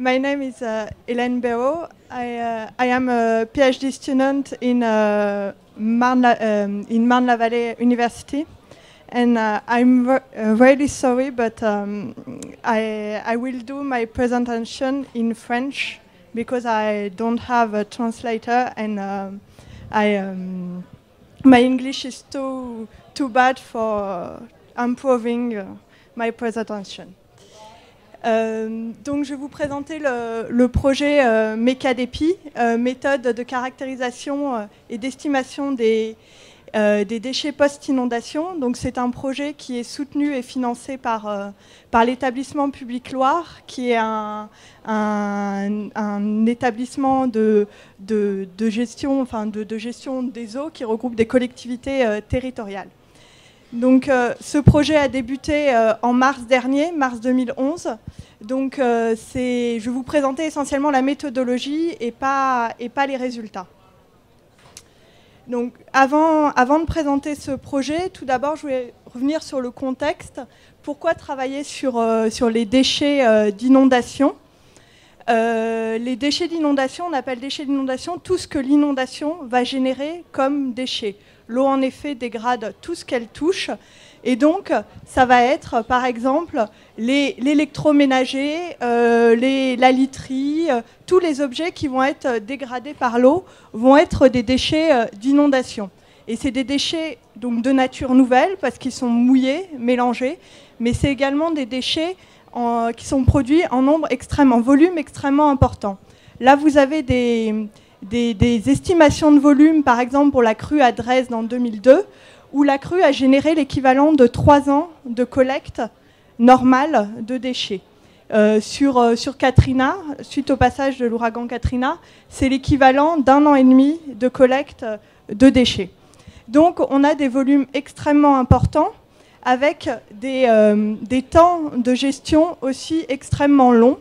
My name is Hélène Béraud. I am a PhD student in Marne-la-Vallée University, and I'm really sorry, but I will do my presentation in French because I don't have a translator, and my English is too bad for improving my presentation. Donc je vais vous présenter le projet MECADEPI, méthode de caractérisation et d'estimation des déchets post-inondation. Donc c'est un projet qui est soutenu et financé par l'établissement public Loire, qui est un établissement de gestion, de gestion des eaux qui regroupe des collectivités territoriales. Donc ce projet a débuté en mars dernier, mars 2011. Donc je vais vous présenter essentiellement la méthodologie et pas les résultats. Donc avant de présenter ce projet, tout d'abord je vais revenir sur le contexte. Pourquoi travailler sur les déchets d'inondation? Les déchets d'inondation, on appelle déchets d'inondation tout ce que l'inondation va générer comme déchets. L'eau, en effet, dégrade tout ce qu'elle touche. Et donc, ça va être, par exemple, l'électroménager, la literie, tous les objets qui vont être dégradés par l'eau vont être des déchets d'inondation. Et c'est des déchets donc, de nature nouvelle, parce qu'ils sont mouillés, mélangés, mais c'est également des déchets qui sont produits en volume extrêmement important. Là, vous avez des estimations de volume, par exemple pour la crue à Dresde en 2002, où la crue a généré l'équivalent de 3 ans de collecte normale de déchets. Sur Katrina, suite au passage de l'ouragan Katrina, c'est l'équivalent d'1 an et demi de collecte de déchets. Donc on a des volumes extrêmement importants, avec des temps de gestion aussi extrêmement longs,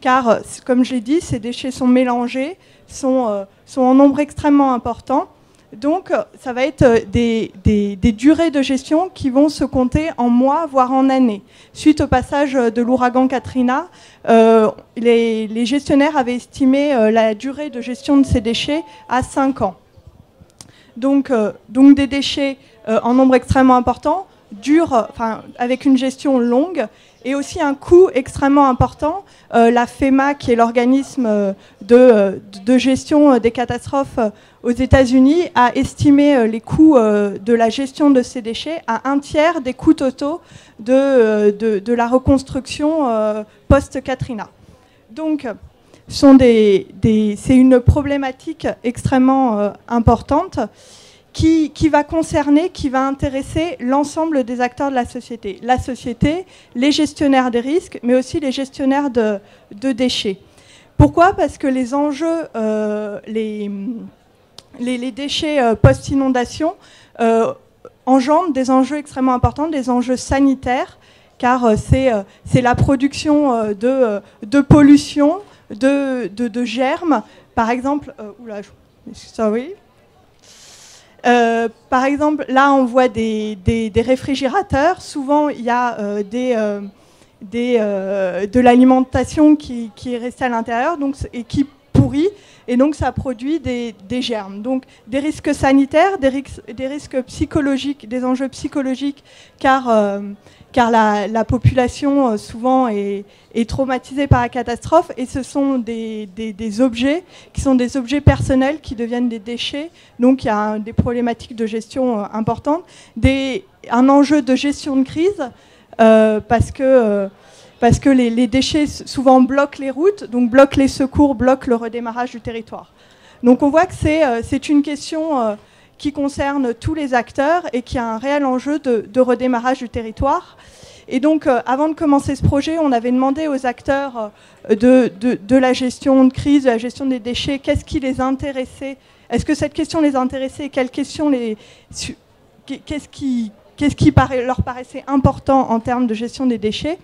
car, comme je l'ai dit, ces déchets sont mélangés, sont en nombre extrêmement important. Donc, ça va être des durées de gestion qui vont se compter en mois, voire en années. Suite au passage de l'ouragan Katrina, les gestionnaires avaient estimé la durée de gestion de ces déchets à 5 ans. Donc des déchets en nombre extrêmement important, avec une gestion longue, et aussi un coût extrêmement important. La FEMA, qui est l'organisme de gestion des catastrophes aux États-Unis, a estimé les coûts de la gestion de ces déchets à 1/3 des coûts totaux de la reconstruction post-Katrina. Donc, c'est une problématique extrêmement importante qui va intéresser l'ensemble des acteurs de la société. La société, les gestionnaires des risques, mais aussi les gestionnaires de déchets. Pourquoi? Parce que les enjeux, les déchets post-inondation engendrent des enjeux extrêmement importants, des enjeux sanitaires, car c'est la production de pollution, de germes. Par exemple, par exemple, là, on voit des réfrigérateurs. Souvent, il y a de l'alimentation qui est restée à l'intérieur et qui pourrit, et donc ça produit des germes. Donc, des risques sanitaires, des risques psychologiques, des enjeux psychologiques, car la population, souvent, est traumatisée par la catastrophe, et ce sont des objets qui sont des objets personnels qui deviennent des déchets. Donc il y a des problématiques de gestion importantes, un enjeu de gestion de crise, parce que les déchets souvent bloquent les routes, donc bloquent les secours, bloquent le redémarrage du territoire. Donc on voit que c'est une question qui concerne tous les acteurs et qui a un réel enjeu de redémarrage du territoire. Et donc, avant de commencer ce projet, on avait demandé aux acteurs de la gestion de crise, de la gestion des déchets, qu'est-ce qui les intéressait? Est-ce que cette question les intéressait? Qu'est-ce qui leur paraissait important en termes de gestion des déchets?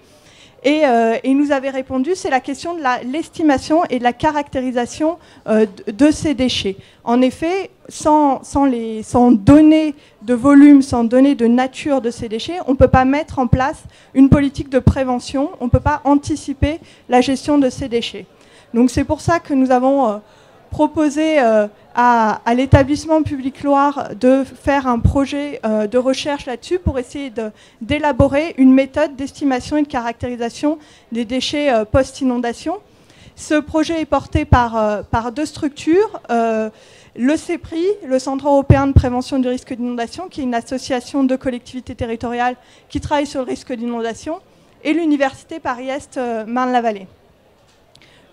Et ils nous avaient répondu, c'est la question de l'estimation et de la caractérisation de ces déchets. En effet, sans données de volume, sans données de nature de ces déchets, on ne peut pas mettre en place une politique de prévention, on ne peut pas anticiper la gestion de ces déchets. Donc c'est pour ça que nous avons proposé à l'établissement Public Loire de faire un projet de recherche là-dessus pour essayer d'élaborer une méthode d'estimation et de caractérisation des déchets post-inondation. Ce projet est porté par deux structures, le CEPRI, le Centre européen de prévention du risque d'inondation, qui est une association de collectivités territoriales qui travaille sur le risque d'inondation, et l'Université Paris-Est Marne-la-Vallée.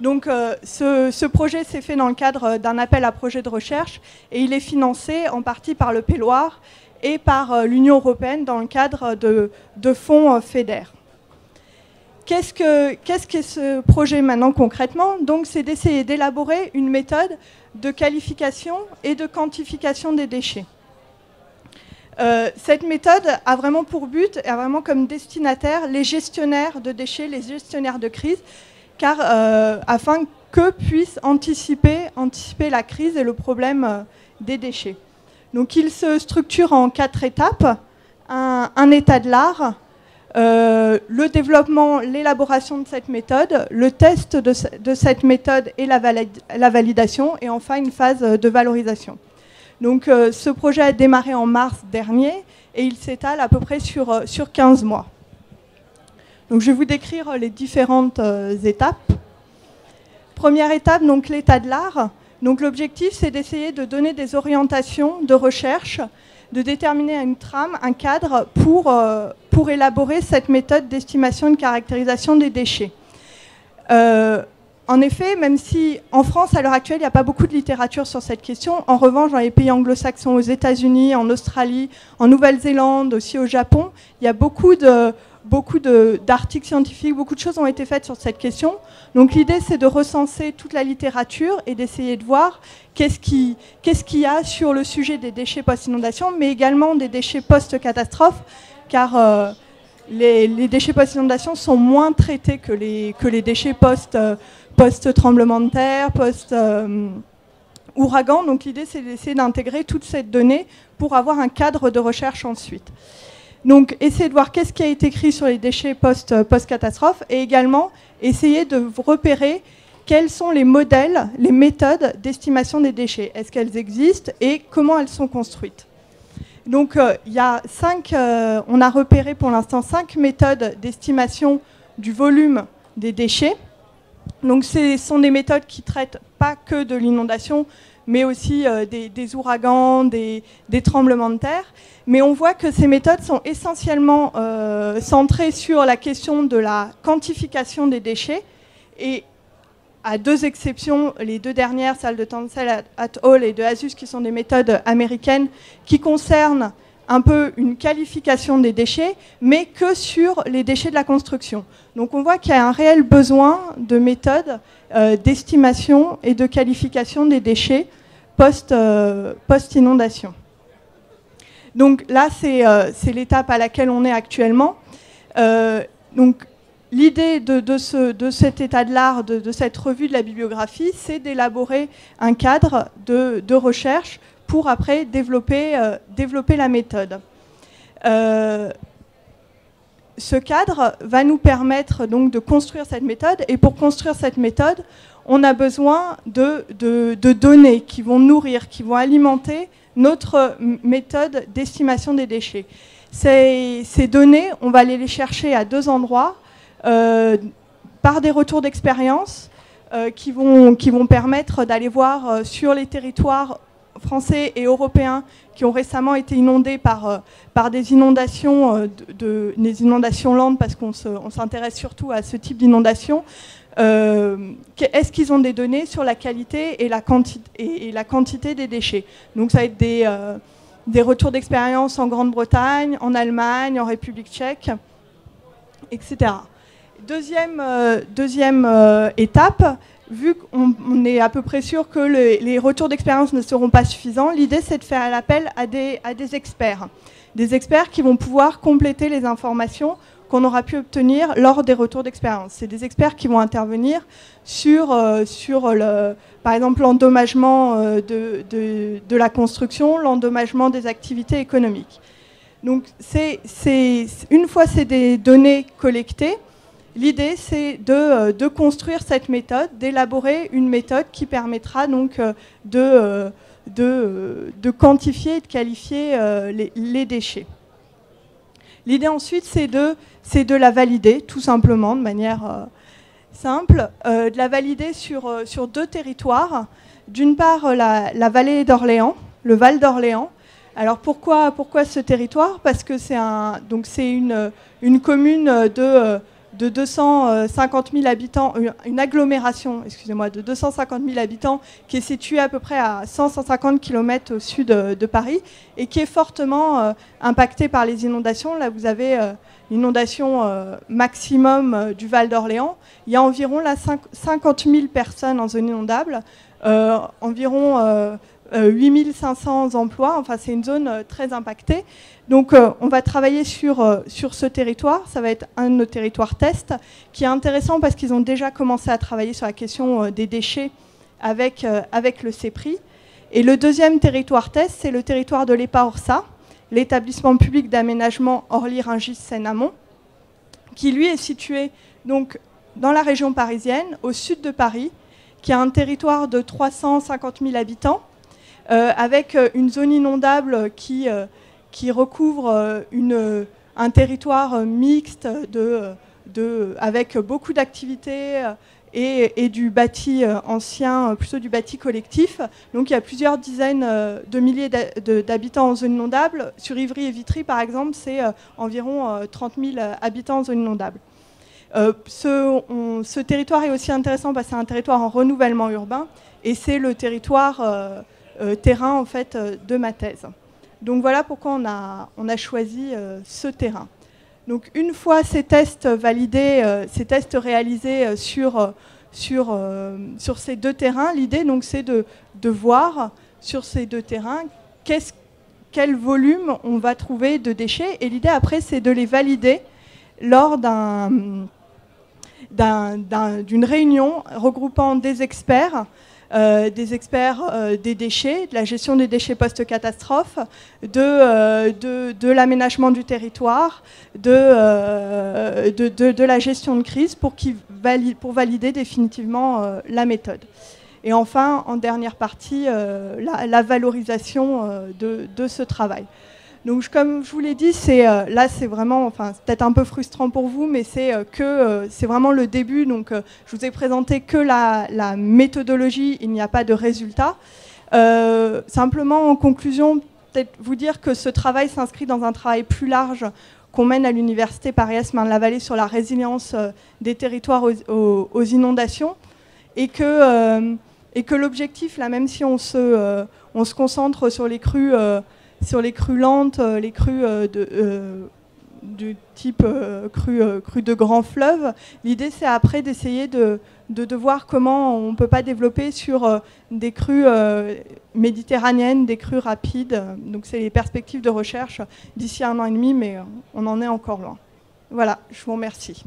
Donc ce projet s'est fait dans le cadre d'un appel à projet de recherche et il est financé en partie par le P-Loire et par l'Union européenne dans le cadre de fonds FEDER. Qu'est-ce que ce projet maintenant concrètement? Donc c'est d'essayer d'élaborer une méthode de qualification et de quantification des déchets. Cette méthode a vraiment pour but, a vraiment comme destinataire les gestionnaires de déchets, les gestionnaires de crise, car afin qu'eux puissent anticiper la crise et le problème des déchets. Donc il se structure en 4 étapes. Un état de l'art, le développement, l'élaboration de cette méthode, le test de cette méthode et la validation, et enfin une phase de valorisation. Donc ce projet a démarré en mars dernier et il s'étale à peu près sur 15 mois. Donc je vais vous décrire les différentes étapes. Première étape, donc l'état de l'art. Donc l'objectif, c'est d'essayer de donner des orientations de recherche, de déterminer une trame, un cadre pour élaborer cette méthode d'estimation et de caractérisation des déchets. En effet, même si en France, à l'heure actuelle, il n'y a pas beaucoup de littérature sur cette question, en revanche, dans les pays anglo-saxons, aux États-Unis, en Australie, en Nouvelle-Zélande, aussi au Japon, il y a beaucoup d'articles scientifiques, beaucoup de choses ont été faites sur cette question. Donc l'idée, c'est de recenser toute la littérature et d'essayer de voir qu'est-ce qu'il y a sur le sujet des déchets post-inondation, mais également des déchets post-catastrophe, car les déchets post-inondation sont moins traités que les déchets post-tremblement de terre, post-ouragan. Donc l'idée, c'est d'essayer d'intégrer toute cette donnée pour avoir un cadre de recherche ensuite. Donc, essayer de voir qu'est-ce qui a été écrit sur les déchets post-catastrophe et également essayer de repérer quels sont les modèles, les méthodes d'estimation des déchets. Est-ce qu'elles existent et comment elles sont construites? Donc, il y a on a repéré pour l'instant 5 méthodes d'estimation du volume des déchets. Donc, ce sont des méthodes qui ne traitent pas que de l'inondation, mais aussi des ouragans, des tremblements de terre. Mais on voit que ces méthodes sont essentiellement centrées sur la question de la quantification des déchets. Et à 2 exceptions, les 2 dernières, celles de Tansel et al. Et de Azus, qui sont des méthodes américaines, qui concernent un peu une qualification des déchets, mais que sur les déchets de la construction. Donc on voit qu'il y a un réel besoin de méthodes d'estimation et de qualification des déchets post-inondation. Donc là, c'est l'étape à laquelle on est actuellement. Donc l'idée de cet état de l'art, de cette revue de la bibliographie, c'est d'élaborer un cadre de recherche pour après développer la méthode. Ce cadre va nous permettre donc de construire cette méthode, et pour construire cette méthode, on a besoin de données qui vont nourrir, qui vont alimenter notre méthode d'estimation des déchets. Ces données, on va aller les chercher à 2 endroits, par des retours d'expérience qui vont permettre d'aller voir sur les territoires français et européens qui ont récemment été inondés par des inondations, des inondations lentes, parce qu'on s'intéresse surtout à ce type d'inondation. Est-ce qu'ils ont des données sur la qualité et la quantité des déchets? Donc ça va être des retours d'expérience en Grande-Bretagne, en Allemagne, en République tchèque, etc. Deuxième étape, vu qu'on est à peu près sûr que les retours d'expérience ne seront pas suffisants, l'idée c'est de faire l'appel à des experts. Des experts qui vont pouvoir compléter les informations qu'on aura pu obtenir lors des retours d'expérience. C'est des experts qui vont intervenir sur par exemple, l'endommagement de la construction, l'endommagement des activités économiques. Donc, une fois ces données collectées, L'idée, c'est de construire cette méthode, d'élaborer une méthode qui permettra donc de quantifier et de qualifier les déchets. L'idée ensuite, c'est de la valider, tout simplement, de manière simple, de la valider sur 2 territoires. D'une part, la vallée d'Orléans, le Val d'Orléans. Alors pourquoi ce territoire? Parce que c'est une commune de 250 000 habitants, une agglomération, excusez-moi, de 250 000 habitants qui est située à peu près à 100-150 km au sud de Paris et qui est fortement impactée par les inondations. Là, vous avez l'inondation maximum du Val d'Orléans. Il y a environ 50 000 personnes en zone inondable, environ 8500 emplois, enfin c'est une zone très impactée. Donc on va travailler sur ce territoire, ça va être un de nos territoires tests, qui est intéressant parce qu'ils ont déjà commencé à travailler sur la question des déchets avec le CEPRI. Et le deuxième territoire test, c'est le territoire de l'EPA-ORSA, l'établissement public d'aménagement Orly-Rungis-Seine-Amont, qui lui est situé donc dans la région parisienne, au sud de Paris, qui a un territoire de 350 000 habitants, avec une zone inondable qui recouvre un territoire mixte avec beaucoup d'activités et du bâti ancien, plutôt du bâti collectif. Donc il y a plusieurs dizaines de milliers d'habitants en zone inondable. Sur Ivry et Vitry, par exemple, c'est environ 30 000 habitants en zone inondable. Ce territoire est aussi intéressant parce que c'est un territoire en renouvellement urbain et c'est le territoire terrain en fait, de ma thèse. Donc voilà pourquoi on a choisi ce terrain. Donc une fois ces tests validés, ces tests réalisés sur ces 2 terrains, l'idée donc c'est de voir sur ces 2 terrains quel volume on va trouver de déchets. Et l'idée après c'est de les valider lors d'une réunion regroupant des experts des déchets, de la gestion des déchets post-catastrophe, de l'aménagement du territoire, de la gestion de crise pour valider définitivement la méthode. Et enfin, en dernière partie, la valorisation de ce travail. Donc, comme je vous l'ai dit, là, c'est vraiment, enfin, c'est peut-être un peu frustrant pour vous, mais c'est vraiment le début. Donc, je vous ai présenté que la méthodologie, il n'y a pas de résultat. Simplement, en conclusion, peut-être vous dire que ce travail s'inscrit dans un travail plus large qu'on mène à l'université Paris-Est Marne-la-Vallée sur la résilience des territoires aux inondations, et que l'objectif, là, même si on se concentre sur les crues lentes, les crues du type crues de grands fleuves. L'idée, c'est après d'essayer de voir comment on ne peut pas développer sur des crues méditerranéennes, des crues rapides. Donc, c'est les perspectives de recherche d'ici 1 an et demi, mais on en est encore loin. Voilà, je vous remercie.